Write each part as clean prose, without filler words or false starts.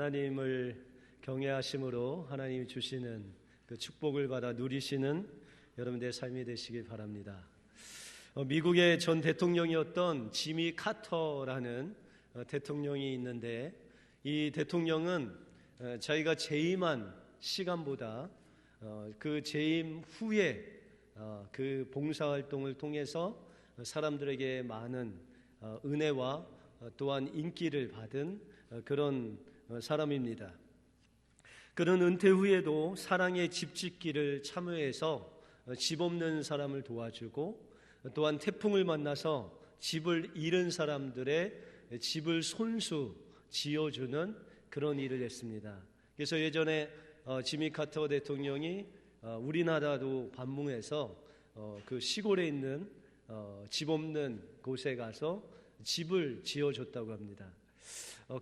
하나님을 경외하심으로 하나님이 주시는 그 축복을 받아 누리시는 여러분들의 삶이 되시길 바랍니다. 미국의 전 대통령이었던 지미 카터라는 대통령이 있는데, 이 대통령은 자기가 재임한 시간보다 그 재임 후에 그 봉사활동을 통해서 사람들에게 많은 은혜와 또한 인기를 받은 그런 사람입니다. 그런 은퇴 후에도 사랑의 집짓기를 참여해서 집 없는 사람을 도와주고, 또한 태풍을 만나서 집을 잃은 사람들의 집을 손수 지어주는 그런 일을 했습니다. 그래서 예전에 지미 카터 대통령이 우리나라도 방문해서 그 시골에 있는 집 없는 곳에 가서 집을 지어줬다고 합니다.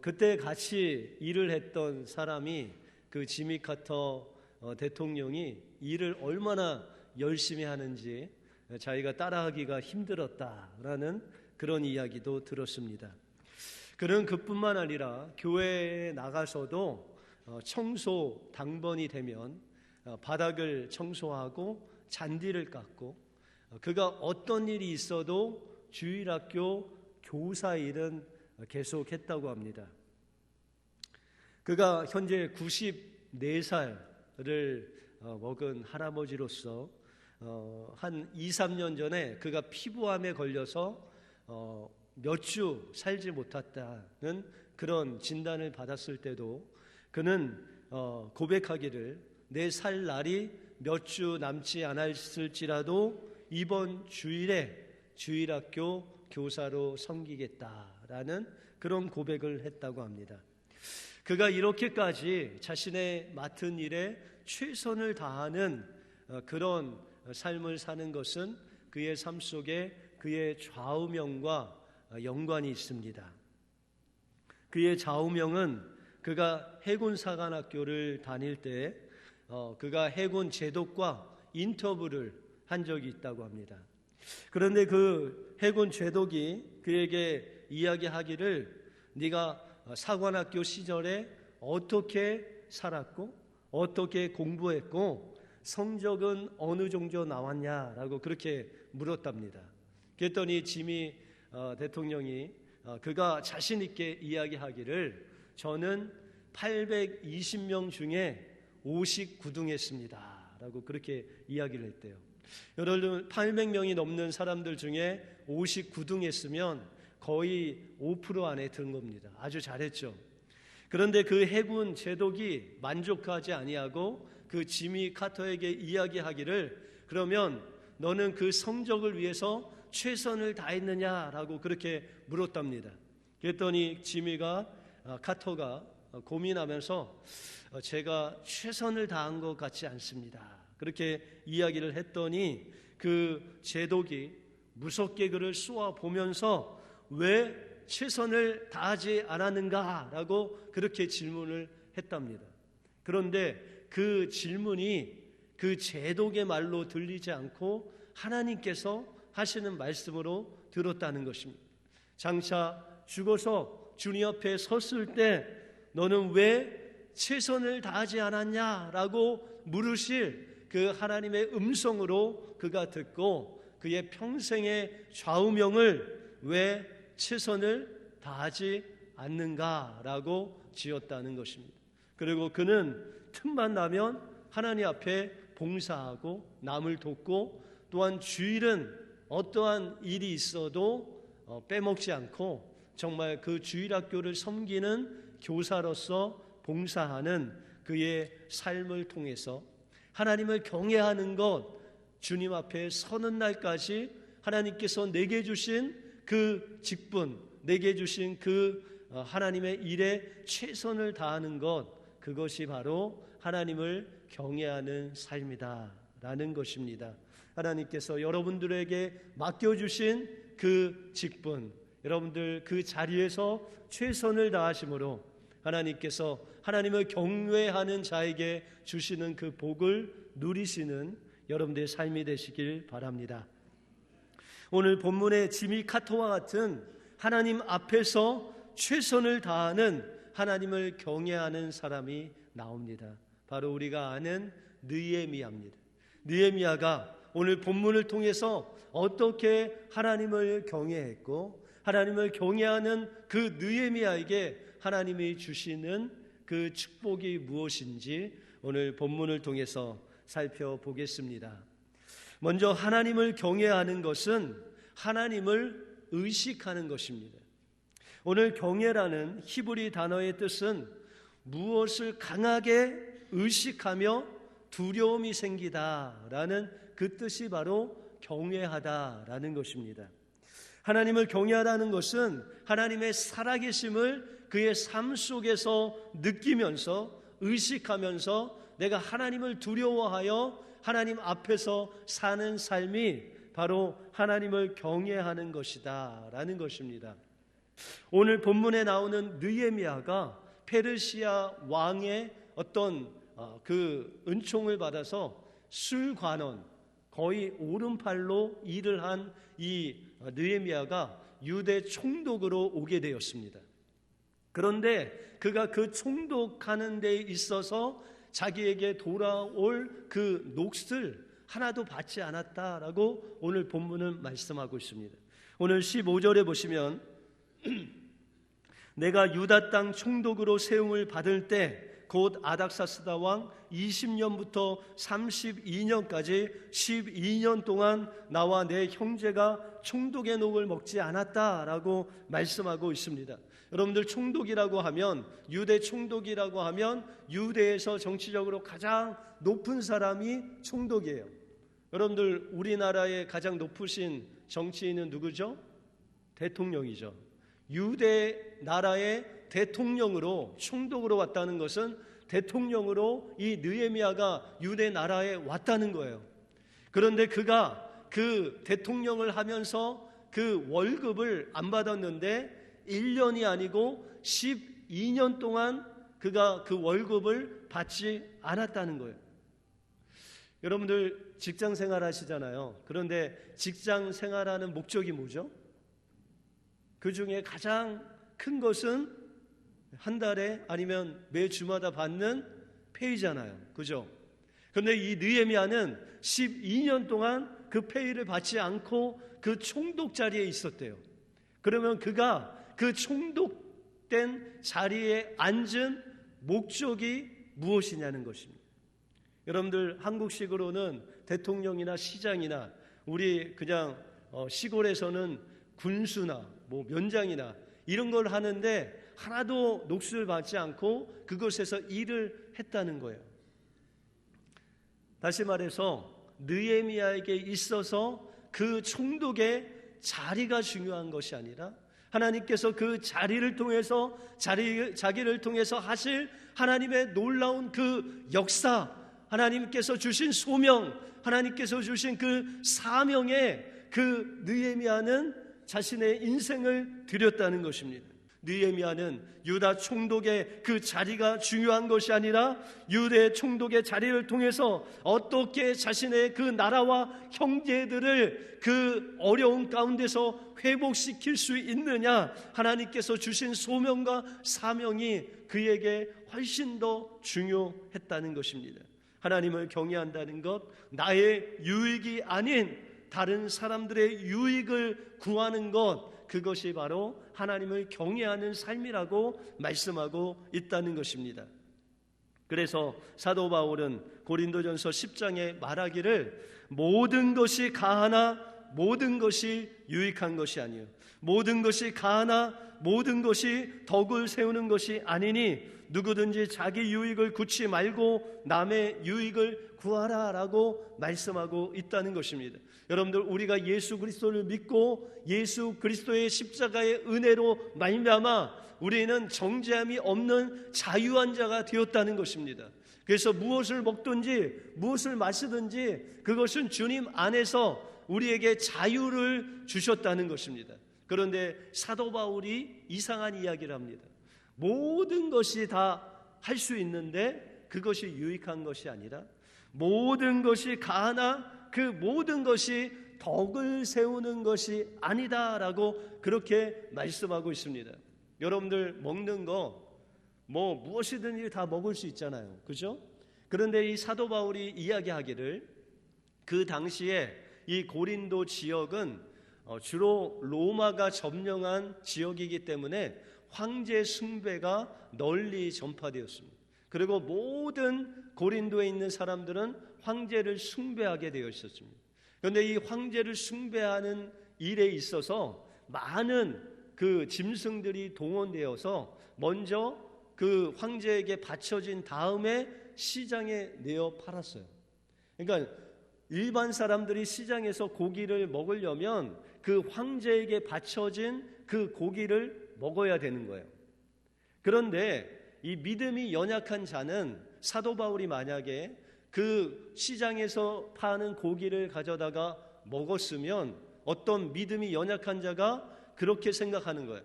그때 같이 일을 했던 사람이 그 지미 카터 대통령이 일을 얼마나 열심히 하는지 자기가 따라하기가 힘들었다라는 그런 이야기도 들었습니다. 그는 그뿐만 아니라 교회에 나가서도 청소 당번이 되면 바닥을 청소하고 잔디를 깎고, 그가 어떤 일이 있어도 주일학교 교사 일은 계속했다고 합니다. 그가 현재 94살을 먹은 할아버지로서 한 2, 3년 전에 그가 피부암에 걸려서 몇 주 살지 못했다는 그런 진단을 받았을 때도 그는 고백하기를, 내 살 날이 몇 주 남지 않았을지라도 이번 주일에 주일학교 교사로 섬기겠다라는 그런 고백을 했다고 합니다. 그가 이렇게까지 자신의 맡은 일에 최선을 다하는 그런 삶을 사는 것은 그의 삶 속에 그의 좌우명과 연관이 있습니다. 그의 좌우명은 그가 해군사관학교를 다닐 때 그가 해군 제독과 인터뷰를 한 적이 있다고 합니다. 그런데 그 해군 제독이 그에게 이야기하기를, 네가 사관학교 시절에 어떻게 살았고 어떻게 공부했고 성적은 어느 정도 나왔냐라고 그렇게 물었답니다. 그랬더니 지미 대통령이 그가 자신 있게 이야기하기를, 저는 820명 중에 59등했습니다 라고 그렇게 이야기를 했대요. 여러분, 800명이 넘는 사람들 중에 59등했으면 거의 5% 안에 든 겁니다. 아주 잘했죠. 그런데 그 해군 제독이 만족하지 아니하고 그 지미 카터에게 이야기하기를, 그러면 너는 그 성적을 위해서 최선을 다했느냐라고 그렇게 물었답니다. 그랬더니 카터가 고민하면서 제가 최선을 다한 것 같지 않습니다. 그렇게 이야기를 했더니 그 제독이 무섭게 그를 쏘아 보면서 왜 최선을 다하지 않았는가라고 그렇게 질문을 했답니다. 그런데 그 질문이 그 제독의 말로 들리지 않고 하나님께서 하시는 말씀으로 들었다는 것입니다. 장차 죽어서 주님 앞에 섰을 때 너는 왜 최선을 다하지 않았냐라고 물으실 그 하나님의 음성으로 그가 듣고 그의 평생의 좌우명을 왜 최선을 다하지 않는가라고 지었다는 것입니다. 그리고 그는 틈만 나면 하나님 앞에 봉사하고 남을 돕고, 또한 주일은 어떠한 일이 있어도 빼먹지 않고 정말 그 주일학교를 섬기는 교사로서 봉사하는 그의 삶을 통해서 하나님을 경외하는 것, 주님 앞에 서는 날까지 하나님께서 내게 주신 그 직분, 내게 주신 그 하나님의 일에 최선을 다하는 것, 그것이 바로 하나님을 경외하는 삶이다라는 것입니다. 하나님께서 여러분들에게 맡겨주신 그 직분, 여러분들 그 자리에서 최선을 다하심으로 하나님께서 하나님을 경외하는 자에게 주시는 그 복을 누리시는 여러분들의 삶이 되시길 바랍니다. 오늘 본문의 지미 카터와 같은 하나님 앞에서 최선을 다하는 하나님을 경외하는 사람이 나옵니다. 바로 우리가 아는 느헤미야입니다. 느헤미야가 오늘 본문을 통해서 어떻게 하나님을 경외했고 하나님을 경외하는 그 느헤미야에게 하나님이 주시는 그 축복이 무엇인지 오늘 본문을 통해서 살펴보겠습니다. 먼저 하나님을 경외하는 것은 하나님을 의식하는 것입니다. 오늘 경외라는 히브리 단어의 뜻은 무엇을 강하게 의식하며 두려움이 생기다라는 그 뜻이 바로 경외하다라는 것입니다. 하나님을 경외하다는 것은 하나님의 살아계심을 그의 삶 속에서 느끼면서 의식하면서 내가 하나님을 두려워하여 하나님 앞에서 사는 삶이 바로 하나님을 경외하는 것이다 라는 것입니다. 오늘 본문에 나오는 느헤미야가 페르시아 왕의 어떤 그 은총을 받아서 술관원, 거의 오른팔로 일을 한 이 느헤미야가 유대 총독으로 오게 되었습니다. 그런데 그가 그 총독하는 데 있어서 자기에게 돌아올 그 몫을 하나도 받지 않았다라고 오늘 본문은 말씀하고 있습니다. 오늘 15절에 보시면 내가 유다 땅 총독으로 세움을 받을 때 곧 아닥사스다 왕 20년부터 32년까지 12년 동안 나와 내 형제가 총독의 녹을 먹지 않았다라고 말씀하고 있습니다. 여러분들 총독이라고 하면 유대 총독이라고 하면 유대에서 정치적으로 가장 높은 사람이 총독이에요. 여러분들 우리나라의 가장 높으신 정치인은 누구죠? 대통령이죠. 유대 나라의 대통령으로 총독으로 왔다는 것은 대통령으로 이 느헤미야가 유대 나라에 왔다는 거예요. 그런데 그가 그 대통령을 하면서 그 월급을 안 받았는데 1년이 아니고 12년 동안 그가 그 월급을 받지 않았다는 거예요. 여러분들 직장 생활 하시잖아요. 그런데 직장 생활하는 목적이 뭐죠? 그 중에 가장 큰 것은 한 달에 아니면 매 주마다 받는 페이잖아요. 그죠? 그런데 이 느헤미야는 12년 동안 그 페이를 받지 않고 그 총독 자리에 있었대요. 그러면 그가 그 총독된 자리에 앉은 목적이 무엇이냐는 것입니다. 여러분들 한국식으로는 대통령이나 시장이나 우리 그냥 시골에서는 군수나 뭐 면장이나 이런 걸 하는데 하나도 녹수를 받지 않고 그곳에서 일을 했다는 거예요. 다시 말해서 느헤미야에게 있어서 그 총독의 자리가 중요한 것이 아니라 하나님께서 그 자리를 통해서 자기를 통해서 하실 하나님의 놀라운 그 역사, 하나님께서 주신 소명, 하나님께서 주신 그 사명에 그 느헤미야는 자신의 인생을 드렸다는 것입니다. 느헤미야는 유다 총독의 그 자리가 중요한 것이 아니라 유대 총독의 자리를 통해서 어떻게 자신의 그 나라와 형제들을 그 어려운 가운데서 회복시킬 수 있느냐, 하나님께서 주신 소명과 사명이 그에게 훨씬 더 중요했다는 것입니다. 하나님을 경외한다는 것, 나의 유익이 아닌 다른 사람들의 유익을 구하는 것, 그것이 바로 하나님을 경외하는 삶이라고 말씀하고 있다는 것입니다. 그래서 사도 바울은 고린도전서 10장에 말하기를 모든 것이 가하나 모든 것이 유익한 것이 아니요 모든 것이 가하나 모든 것이 덕을 세우는 것이 아니니 누구든지 자기 유익을 굳지 말고 남의 유익을 구하라라고 말씀하고 있다는 것입니다. 여러분들 우리가 예수 그리스도를 믿고 예수 그리스도의 십자가의 은혜로 말미암아 우리는 정죄함이 없는 자유한 자가 되었다는 것입니다. 그래서 무엇을 먹든지 무엇을 마시든지 그것은 주님 안에서 우리에게 자유를 주셨다는 것입니다. 그런데 사도 바울이 이상한 이야기를 합니다. 모든 것이 다 할 수 있는데 그것이 유익한 것이 아니라 모든 것이 가하나 그 모든 것이 덕을 세우는 것이 아니다라고 그렇게 말씀하고 있습니다. 여러분들 먹는 거 무엇이든지 다 먹을 수 있잖아요. 그죠? 그런데 이 사도 바울이 이야기하기를 그 당시에 이 고린도 지역은 주로 로마가 점령한 지역이기 때문에 황제 숭배가 널리 전파되었습니다. 그리고 모든 고린도에 있는 사람들은 황제를 숭배하게 되어 있었습니다. 그런데 이 황제를 숭배하는 일에 있어서 많은 그 짐승들이 동원되어서 먼저 그 황제에게 바쳐진 다음에 시장에 내어 팔았어요. 그러니까 일반 사람들이 시장에서 고기를 먹으려면 그 황제에게 바쳐진 그 고기를 먹어야 되는 거예요. 그런데 이 믿음이 연약한 자는 사도 바울이 만약에 그 시장에서 파는 고기를 가져다가 먹었으면 어떤 믿음이 연약한 자가 그렇게 생각하는 거예요.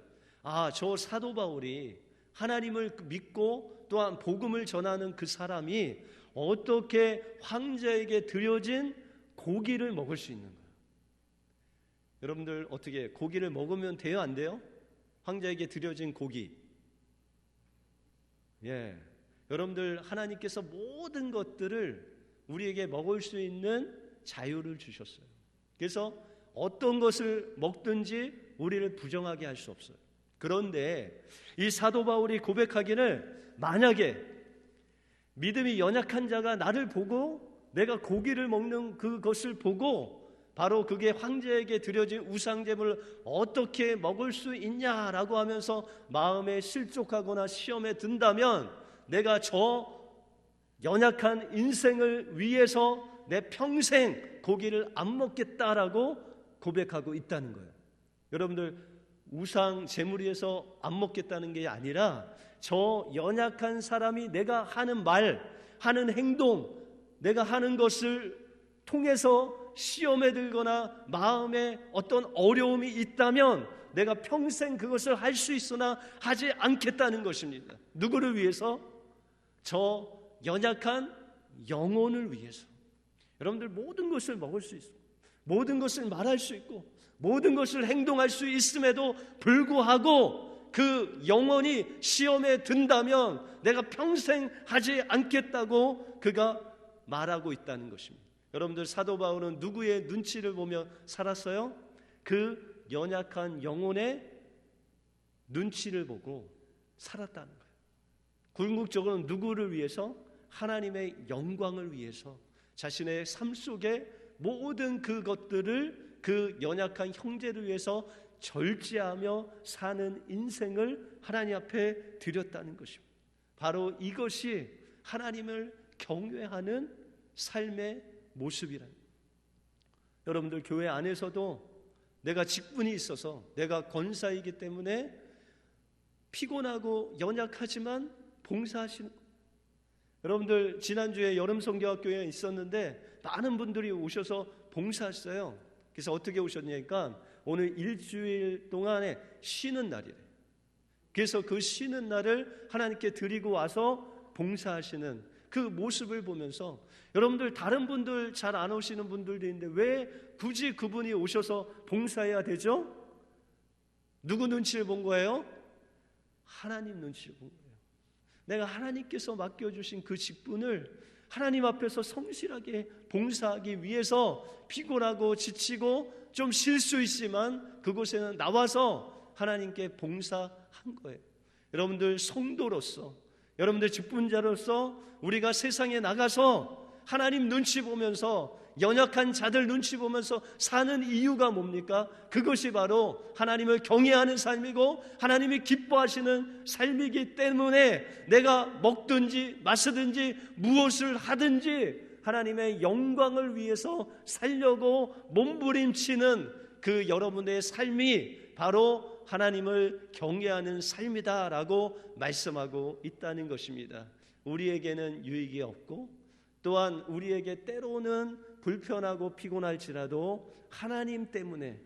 저 사도 바울이 하나님을 믿고 또한 복음을 전하는 그 사람이 어떻게 황제에게 드려진 고기를 먹을 수 있는 거예요. 여러분들 어떻게 고기를 먹으면 돼요? 안 돼요? 황제에게 드려진 고기. 여러분들 하나님께서 모든 것들을 우리에게 먹을 수 있는 자유를 주셨어요. 그래서 어떤 것을 먹든지 우리를 부정하게 할 수 없어요. 그런데 이 사도 바울이 고백하기를 만약에 믿음이 연약한 자가 나를 보고 내가 고기를 먹는 그것을 보고 바로 그게 황제에게 드려진 우상제물을 어떻게 먹을 수 있냐라고 하면서 마음에 실족하거나 시험에 든다면 내가 저 연약한 인생을 위해서 내 평생 고기를 안 먹겠다라고 고백하고 있다는 거예요. 여러분들 우상 제물 위해서 안 먹겠다는 게 아니라 저 연약한 사람이 내가 하는 말, 하는 행동, 내가 하는 것을 통해서 시험에 들거나 마음에 어떤 어려움이 있다면 내가 평생 그것을 할 수 있으나 하지 않겠다는 것입니다. 누구를 위해서? 저 연약한 영혼을 위해서. 여러분들 모든 것을 먹을 수 있고 모든 것을 말할 수 있고 모든 것을 행동할 수 있음에도 불구하고 그 영혼이 시험에 든다면 내가 평생 하지 않겠다고 그가 말하고 있다는 것입니다. 여러분들 사도 바울은 누구의 눈치를 보며 살았어요? 그 연약한 영혼의 눈치를 보고 살았다는 거예요. 궁극적으로 누구를 위해서? 하나님의 영광을 위해서 자신의 삶 속에 모든 그것들을 그 연약한 형제를 위해서 절제하며 사는 인생을 하나님 앞에 드렸다는 것입니다. 바로 이것이 하나님을 경외하는 삶의 모습이란. 여러분들 교회 안에서도 내가 직분이 있어서 내가 권사이기 때문에 피곤하고 연약하지만 봉사하시는 것. 여러분들 지난주에 여름 성교학교에 있었는데 많은 분들이 오셔서 봉사했어요. 그래서 어떻게 오셨냐니까 오늘 일주일 동안에 쉬는 날이래요. 그래서 그 쉬는 날을 하나님께 드리고 와서 봉사하시는 그 모습을 보면서 여러분들 다른 분들 잘 안 오시는 분들도 있는데 왜 굳이 그분이 오셔서 봉사해야 되죠? 누구 눈치를 본 거예요? 하나님 눈치를 본 거예요. 내가 하나님께서 맡겨주신 그 직분을 하나님 앞에서 성실하게 봉사하기 위해서 피곤하고 지치고 좀 쉴 수 있지만 그곳에는 나와서 하나님께 봉사한 거예요. 여러분들 성도로서 여러분들 직분자로서 우리가 세상에 나가서 하나님 눈치 보면서 연약한 자들 눈치 보면서 사는 이유가 뭡니까? 그것이 바로 하나님을 경외하는 삶이고 하나님이 기뻐하시는 삶이기 때문에 내가 먹든지 마시든지 무엇을 하든지 하나님의 영광을 위해서 살려고 몸부림치는 그 여러분의 삶이 바로 하나님을 경외하는 삶이다라고 말씀하고 있다는 것입니다. 우리에게는 유익이 없고 또한 우리에게 때로는 불편하고 피곤할지라도 하나님 때문에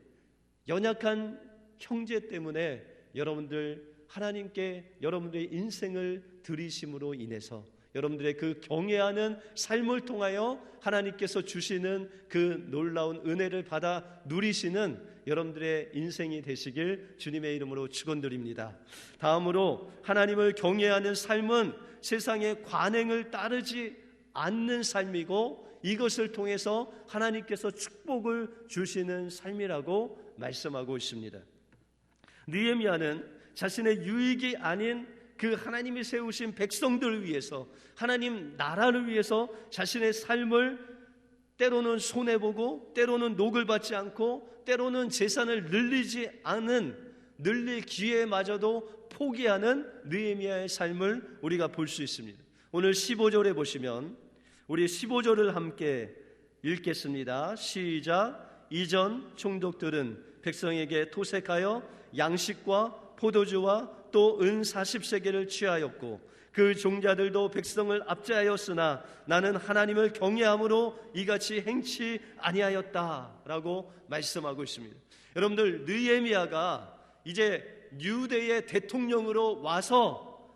연약한 형제 때문에 여러분들 하나님께 여러분들의 인생을 드리심으로 인해서 여러분들의 그 경외하는 삶을 통하여 하나님께서 주시는 그 놀라운 은혜를 받아 누리시는 여러분들의 인생이 되시길 주님의 이름으로 축원드립니다. 다음으로 하나님을 경외하는 삶은 세상의 관행을 따르지 않는 삶이고 이것을 통해서 하나님께서 축복을 주시는 삶이라고 말씀하고 있습니다. 느헤미야는 자신의 유익이 아닌 그 하나님이 세우신 백성들을 위해서, 하나님 나라를 위해서 자신의 삶을 때로는 손해보고 때로는 녹을 받지 않고 때로는 재산을 늘릴 기회마저도 포기하는 느헤미야의 삶을 우리가 볼 수 있습니다. 오늘 15절에 보시면 우리 15절을 함께 읽겠습니다. 시작. 이전 총독들은 백성에게 토색하여 양식과 포도주와 또 은 40세겔을 취하였고 그 종자들도 백성을 압제하였으나 나는 하나님을 경외함으로 이같이 행치 아니하였다 라고 말씀하고 있습니다. 여러분들, 느헤미야가 이제 유대의 대통령으로 와서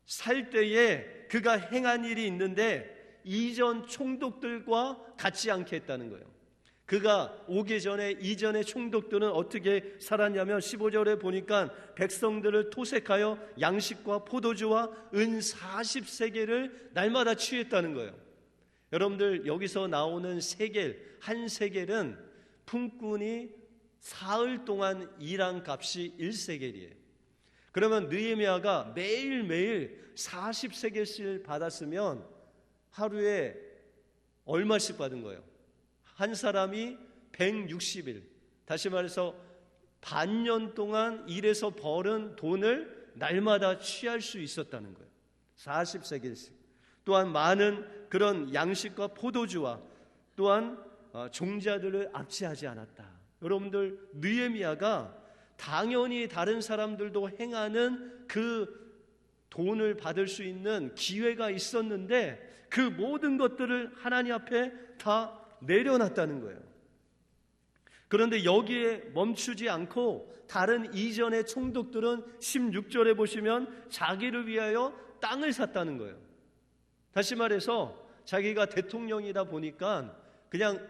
살 때에 그가 행한 일이 있는데 이전 총독들과 같지 않게 했다는 거예요. 그가 오기 전에 이전의 총독들은 어떻게 살았냐면 15절에 보니까 백성들을 토색하여 양식과 포도주와 은 40세겔을 날마다 취했다는 거예요. 여러분들, 여기서 나오는 세겔, 한 세겔은 품꾼이 사흘 동안 일한 값이 1세겔이에요. 그러면 느헤미야가 매일매일 40세겔씩 받았으면 하루에 얼마씩 받은 거예요? 한 사람이 160일, 다시 말해서 반년 동안 일해서 벌은 돈을 날마다 취할 수 있었다는 거예요. 40세겔씩. 또한 많은 그런 양식과 포도주와 또한 종자들을 압제하지 않았다. 여러분들, 느헤미야가 당연히 다른 사람들도 행하는 그 돈을 받을 수 있는 기회가 있었는데 그 모든 것들을 하나님 앞에 다 내려놨다는 거예요. 그런데 여기에 멈추지 않고 다른 이전의 총독들은 16절에 보시면 자기를 위하여 땅을 샀다는 거예요. 다시 말해서 자기가 대통령이다 보니까 그냥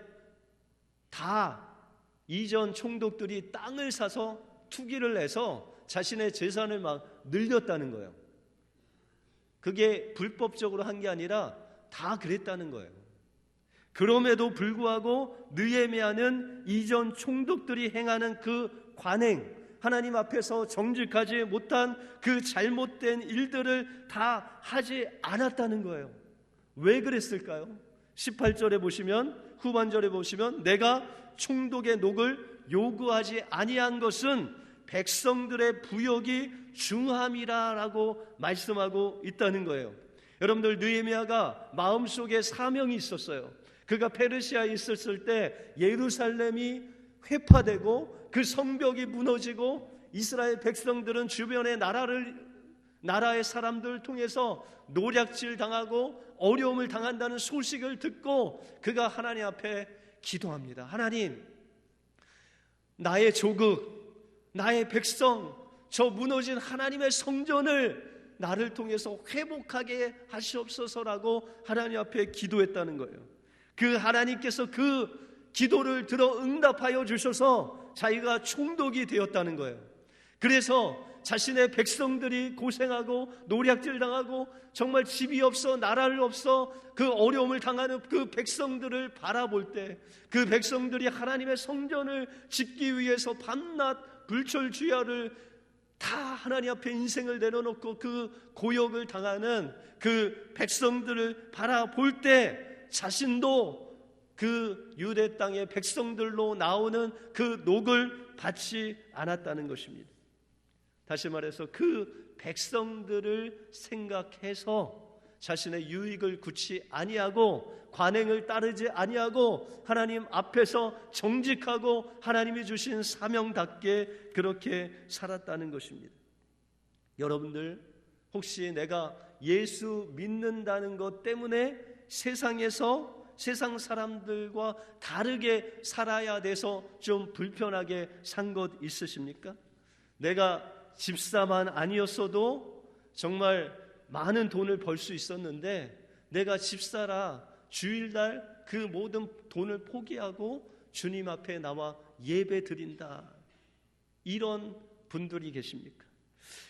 다 이전 총독들이 땅을 사서 투기를 해서 자신의 재산을 막 늘렸다는 거예요. 그게 불법적으로 한 게 아니라 다 그랬다는 거예요. 그럼에도 불구하고 느헤미야는 이전 총독들이 행하는 그 관행, 하나님 앞에서 정직하지 못한 그 잘못된 일들을 다 하지 않았다는 거예요. 왜 그랬을까요? 18절에 보시면, 후반절에 보시면 내가 총독의 녹을 요구하지 아니한 것은 백성들의 부역이 중함이라라고 말씀하고 있다는 거예요. 여러분들, 느헤미야가 마음속에 사명이 있었어요. 그가 페르시아에 있었을 때 예루살렘이 회파되고 그 성벽이 무너지고 이스라엘 백성들은 주변의 나라의 사람들을 통해서 노략질 당하고 어려움을 당한다는 소식을 듣고 그가 하나님 앞에 기도합니다. 하나님, 나의 조국, 나의 백성, 저 무너진 하나님의 성전을 나를 통해서 회복하게 하시옵소서라고 하나님 앞에 기도했다는 거예요. 그 하나님께서 그 기도를 들어 응답하여 주셔서 자기가 총독이 되었다는 거예요. 그래서 자신의 백성들이 고생하고 노략질 당하고 정말 집이 없어 나라를 없어 그 어려움을 당하는 그 백성들을 바라볼 때 그 백성들이 하나님의 성전을 짓기 위해서 밤낮 불철주야를 다 하나님 앞에 인생을 내려놓고 그 고역을 당하는 그 백성들을 바라볼 때 자신도 그 유대 땅의 백성들로 나오는 그 녹을 받지 않았다는 것입니다. 다시 말해서 그 백성들을 생각해서 자신의 유익을 굳이 아니하고 관행을 따르지 아니하고 하나님 앞에서 정직하고 하나님이 주신 사명답게 그렇게 살았다는 것입니다. 여러분들, 혹시 내가 예수 믿는다는 것 때문에 세상에서 세상 사람들과 다르게 살아야 돼서 좀 불편하게 산 것 있으십니까? 내가 집사만 아니었어도 정말 많은 돈을 벌 수 있었는데 내가 집사라 주일날 그 모든 돈을 포기하고 주님 앞에 나와 예배 드린다. 이런 분들이 계십니까?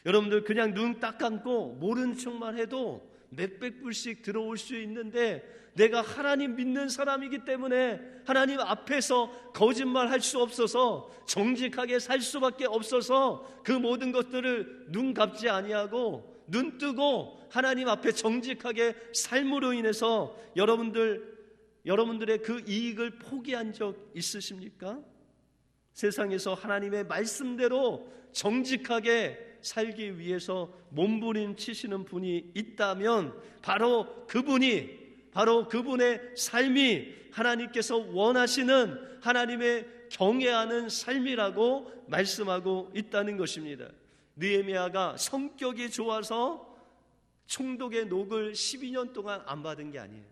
여러분들 그냥 눈 딱 감고 모른 척만 해도 몇백 불씩 들어올 수 있는데 내가 하나님 믿는 사람이기 때문에 하나님 앞에서 거짓말할 수 없어서 정직하게 살 수밖에 없어서 그 모든 것들을 눈 감지 아니하고 눈 뜨고 하나님 앞에 정직하게 삶으로 인해서 여러분들의 그 이익을 포기한 적 있으십니까? 세상에서 하나님의 말씀대로 정직하게 살기 위해서 몸부림치시는 분이 있다면 바로 그분의 삶이 하나님께서 원하시는 하나님의 경외하는 삶이라고 말씀하고 있다는 것입니다. 느헤미야가 성격이 좋아서 총독의 녹을 12년 동안 안 받은 게 아니에요.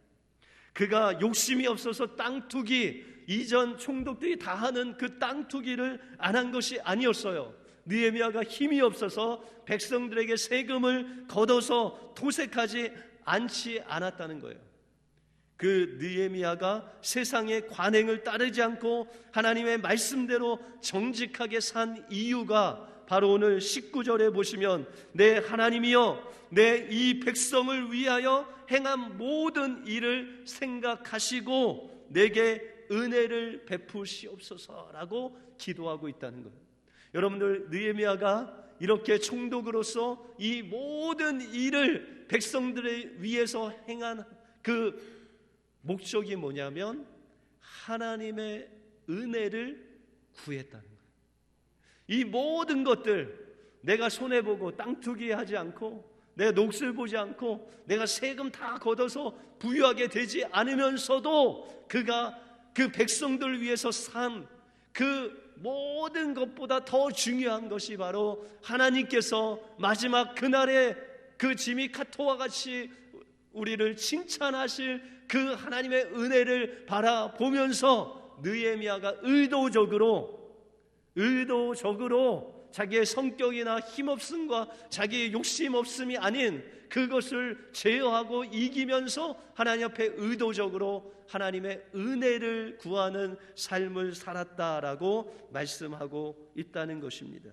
그가 욕심이 없어서 땅 투기, 이전 총독들이 다 하는 그 땅 투기를 안 한 것이 아니었어요. 느헤미야가 힘이 없어서 백성들에게 세금을 걷어서 토색하지 않지 않았다는 거예요. 그 느헤미야가 세상의 관행을 따르지 않고 하나님의 말씀대로 정직하게 산 이유가 바로 오늘 19절에 보시면 내 하나님이여 내 이 백성을 위하여 행한 모든 일을 생각하시고 내게 은혜를 베푸시옵소서라고 기도하고 있다는 거예요. 여러분들 느헤미야가 이렇게 총독으로서 이 모든 일을 백성들을 위해서 행한 그 목적이 뭐냐면 하나님의 은혜를 구했다는 거예요. 이 모든 것들 내가 손해보고 땅 투기하지 않고 내가 녹슬 보지 않고 내가 세금 다 걷어서 부유하게 되지 않으면서도 그가 그 백성들을 위해서 산 그 모든 것보다 더 중요한 것이 바로 하나님께서 마지막 그날에 그 지미 카토와 같이 우리를 칭찬하실 그 하나님의 은혜를 바라보면서 느헤미야가 의도적으로 자기의 성격이나 힘없음과 자기의 욕심 없음이 아닌 그것을 제어하고 이기면서 하나님 앞에 의도적으로 하나님의 은혜를 구하는 삶을 살았다라고 말씀하고 있다는 것입니다.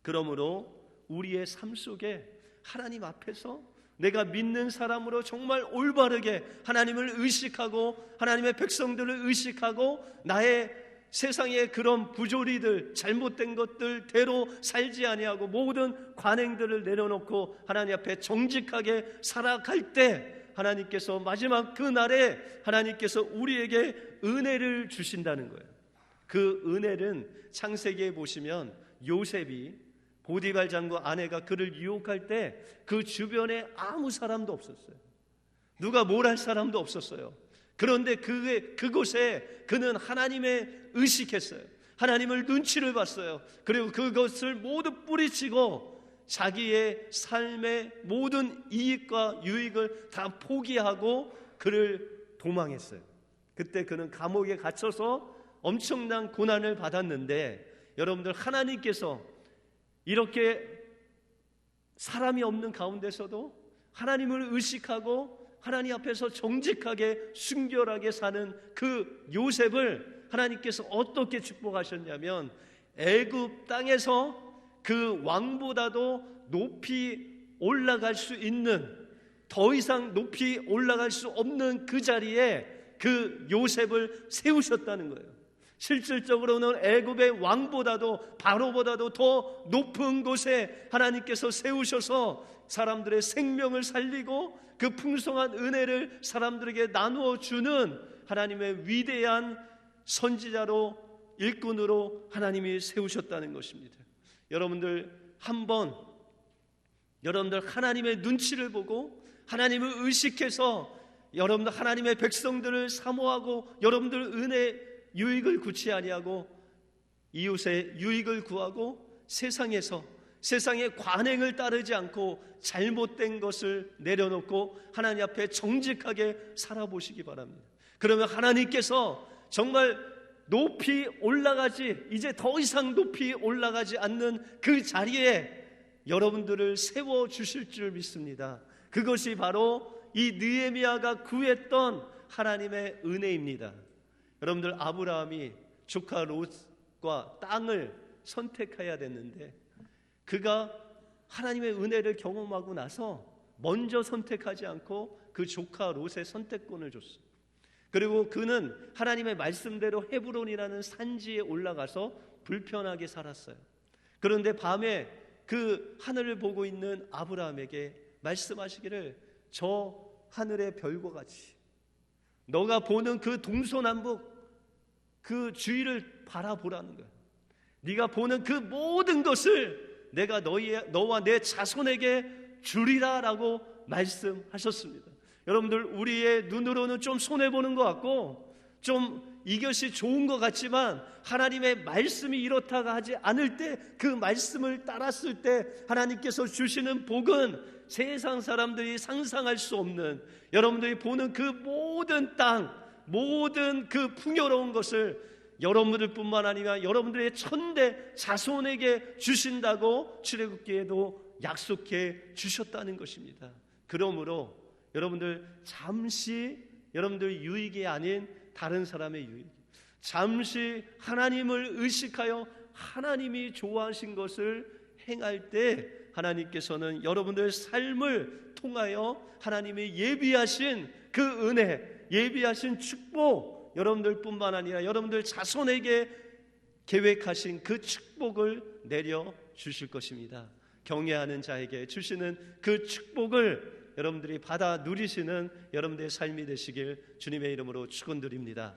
그러므로 우리의 삶 속에 하나님 앞에서 내가 믿는 사람으로 정말 올바르게 하나님을 의식하고 하나님의 백성들을 의식하고 나의 세상의 그런 부조리들, 잘못된 것들대로 살지 아니하고 모든 관행들을 내려놓고 하나님 앞에 정직하게 살아갈 때 하나님께서 마지막 그날에 하나님께서 우리에게 은혜를 주신다는 거예요. 그 은혜는 창세기에 보시면 요셉이 보디발 장군 아내가 그를 유혹할 때 그 주변에 아무 사람도 없었어요. 누가 뭘 할 사람도 없었어요. 그런데 그곳에 그는 하나님의 의식했어요. 하나님을 눈치를 봤어요. 그리고 그것을 모두 뿌리치고 자기의 삶의 모든 이익과 유익을 다 포기하고 그를 도망했어요. 그때 그는 감옥에 갇혀서 엄청난 고난을 받았는데 여러분들 하나님께서 이렇게 사람이 없는 가운데서도 하나님을 의식하고 하나님 앞에서 정직하게 순결하게 사는 그 요셉을 하나님께서 어떻게 축복하셨냐면 애굽 땅에서 그 왕보다도 높이 올라갈 수 있는 더 이상 높이 올라갈 수 없는 그 자리에 그 요셉을 세우셨다는 거예요. 실질적으로는 애굽의 왕보다도 바로보다도 더 높은 곳에 하나님께서 세우셔서 사람들의 생명을 살리고 그 풍성한 은혜를 사람들에게 나누어 주는 하나님의 위대한 선지자로 일꾼으로 하나님이 세우셨다는 것입니다. 여러분들 하나님의 눈치를 보고 하나님을 의식해서 여러분들 하나님의 백성들을 사모하고 여러분들 은혜 유익을 구치 아니하고 이웃의 유익을 구하고 세상의 관행을 따르지 않고 잘못된 것을 내려놓고 하나님 앞에 정직하게 살아보시기 바랍니다. 그러면 하나님께서 정말 높이 올라가지 이제 더 이상 높이 올라가지 않는 그 자리에 여러분들을 세워 주실 줄 믿습니다. 그것이 바로 이 느헤미야가 구했던 하나님의 은혜입니다. 여러분들, 아브라함이 조카 롯과 땅을 선택해야 됐는데 그가 하나님의 은혜를 경험하고 나서 먼저 선택하지 않고 그 조카 롯의 선택권을 줬어요. 그리고 그는 하나님의 말씀대로 헤브론이라는 산지에 올라가서 불편하게 살았어요. 그런데 밤에 그 하늘을 보고 있는 아브라함에게 말씀하시기를, 저 하늘의 별과 같이 너가 보는 그 동서남북 그 주위를 바라보라는 거야. 네가 보는 그 모든 것을 내가 너와 내 자손에게 주리라 라고 말씀하셨습니다. 여러분들, 우리의 눈으로는 좀 손해보는 것 같고 좀 이것이 좋은 것 같지만 하나님의 말씀이 이렇다가 하지 않을 때, 그 말씀을 따랐을 때 하나님께서 주시는 복은 세상 사람들이 상상할 수 없는, 여러분들이 보는 그 모든 땅, 모든 그 풍요로운 것을 여러분들 뿐만 아니라 여러분들의 천대 자손에게 주신다고 출애굽기에도 약속해 주셨다는 것입니다. 그러므로 여러분들, 잠시 여러분들 유익이 아닌 다른 사람의 유익, 잠시 하나님을 의식하여 하나님이 좋아하신 것을 행할 때 하나님께서는 여러분들 삶을 통하여 하나님이 예비하신 그 은혜, 예비하신 축복, 여러분들 뿐만 아니라 여러분들 자손에게 계획하신 그 축복을 내려 주실 것입니다. 경외하는 자에게 주시는 그 축복을 여러분들이 받아 누리시는 여러분들의 삶이 되시길 주님의 이름으로 축원드립니다.